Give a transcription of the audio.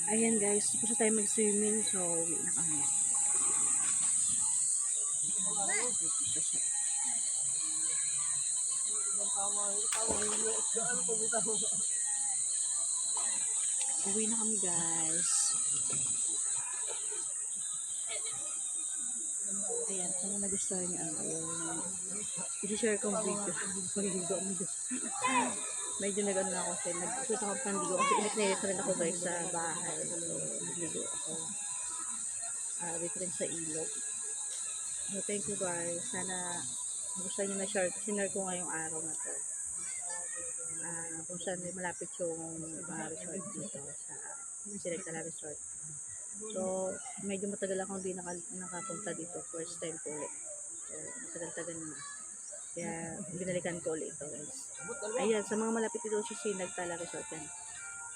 Ayan guys, gusto tayo mag-swimming, so uwi na kami. Dito siya. Uwi na kami guys. Ayan, kung nagustuhan niyo yung i-share kong video. Mag-video ako dito. Medyo nag-ano ako kasi nag-shoot ako pandigo kasi init rin ako guys sa bahay. So, nagligo ako. Dito rin sa ilog. So, thank you guys. Sana gusto niyo na sinare ko ngayong araw na to. Kung saan malapit yung resort dito sa Sirectala Resort. So, medyo matagal akong hindi nakapunta dito. First time ko ulit. So, matagal-tagal na. Kaya, binalikan ko ulit ito guys. Ayan, sa mga malapit dito sa Sirectala Resort yan.